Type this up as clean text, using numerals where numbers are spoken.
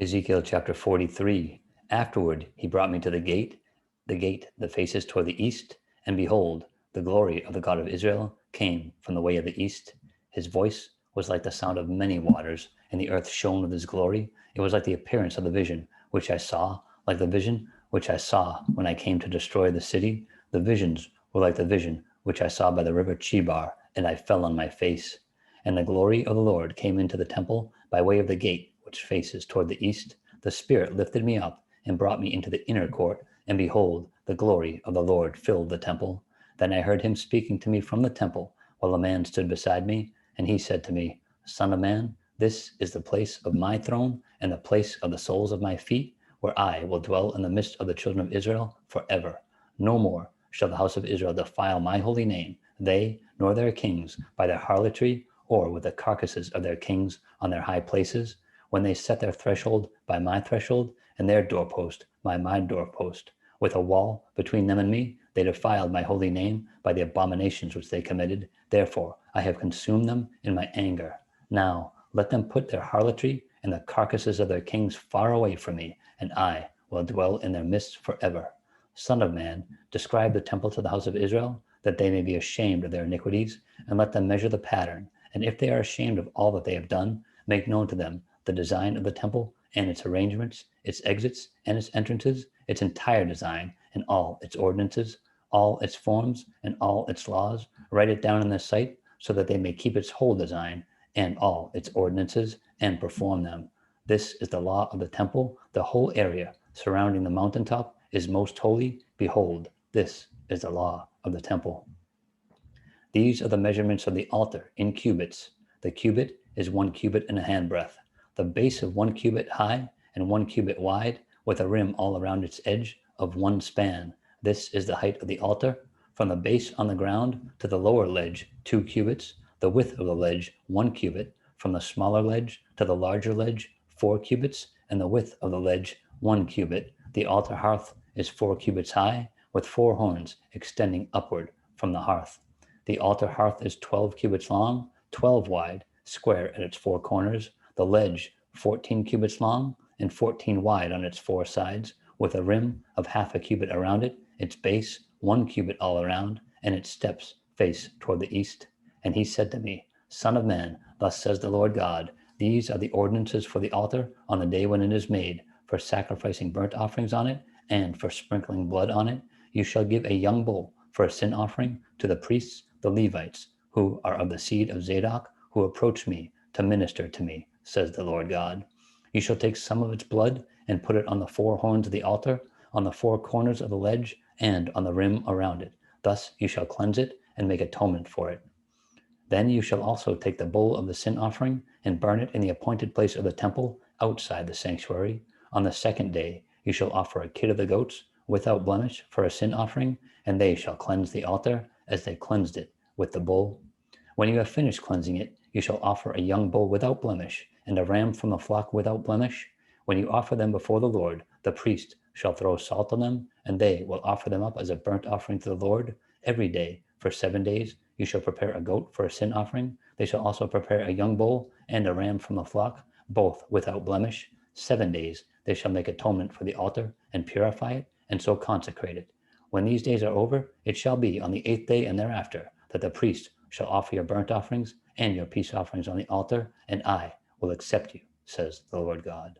Ezekiel chapter 43. Afterward he brought me to the gate that faces toward the east, and behold, the glory of the God of Israel came from the way of the east. His voice was like the sound of many waters, and the earth shone with his glory. It was like the appearance of the vision which I saw, like the vision which I saw when I came to destroy the city. The visions were like the vision which I saw by the river Chebar, and I fell on my face. And the glory of the Lord came into the temple by way of the gate which faces toward the east. The Spirit lifted me up and brought me into the inner court, and behold, the glory of the Lord filled the temple. Then I heard him speaking to me from the temple, while a man stood beside me, and he said to me, Son of man, this is the place of my throne, and the place of the soles of my feet, where I will dwell in the midst of the children of Israel forever. No more shall the house of Israel defile my holy name, they nor their kings, by their harlotry, or with the carcasses of their kings on their high places, when they set their threshold by my threshold, and their doorpost by my doorpost. With a wall between them and me, they defiled my holy name by the abominations which they committed. Therefore I have consumed them in my anger. Now let them put their harlotry and the carcasses of their kings far away from me, and I will dwell in their midst forever. Son of man, describe the temple to the house of Israel, that they may be ashamed of their iniquities, and let them measure the pattern. And if they are ashamed of all that they have done, make known to them the design of the temple and its arrangements, its exits and its entrances, its entire design and all its ordinances, all its forms and all its laws. Write it down in their sight, so that they may keep its whole design and all its ordinances and perform them. This is the law of the temple. The whole area surrounding the mountaintop is most holy. Behold, this is the law of the temple. These are the measurements of the altar in cubits. The cubit is 1 cubit and a handbreadth. The base of 1 cubit high and 1 cubit wide, with a rim all around its edge of 1 span. This is the height of the altar, from the base on the ground to the lower ledge 2 cubits, the width of the ledge 1 cubit, from the smaller ledge to the larger ledge 4 cubits, and the width of the ledge 1 cubit. The altar hearth is 4 cubits high, with 4 horns extending upward from the hearth. The altar hearth is 12 cubits long, 12 wide, square at its 4 corners. The ledge 14 cubits long and 14 wide on its 4 sides, with a rim of half a cubit around it, its base 1 cubit all around, and its steps face toward the east. And he said to me, Son of man, thus says the Lord God, these are the ordinances for the altar on the day when it is made, for sacrificing burnt offerings on it, and for sprinkling blood on it. You shall give a young bull for a sin offering to the priests, the Levites, who are of the seed of Zadok, who approach me to minister to me, says the Lord God. You shall take some of its blood and put it on the 4 horns of the altar, on the 4 corners of the ledge, and on the rim around it. Thus you shall cleanse it and make atonement for it. Then you shall also take the bull of the sin offering and burn it in the appointed place of the temple outside the sanctuary. On the 2nd day you shall offer a kid of the goats without blemish for a sin offering, and they shall cleanse the altar as they cleansed it with the bull. When you have finished cleansing it, you shall offer a young bull without blemish, and a ram from the flock without blemish. When you offer them before the Lord, the priest shall throw salt on them, and they will offer them up as a burnt offering to the Lord. Every day for 7 days you shall prepare a goat for a sin offering. They shall also prepare a young bull and a ram from the flock, both without blemish. 7 days they shall make atonement for the altar and purify it, and so consecrate it. When these days are over, it shall be on the 8th day and thereafter that the priest shall offer your burnt offerings and your peace offerings on the altar, and I will accept you, says the Lord God.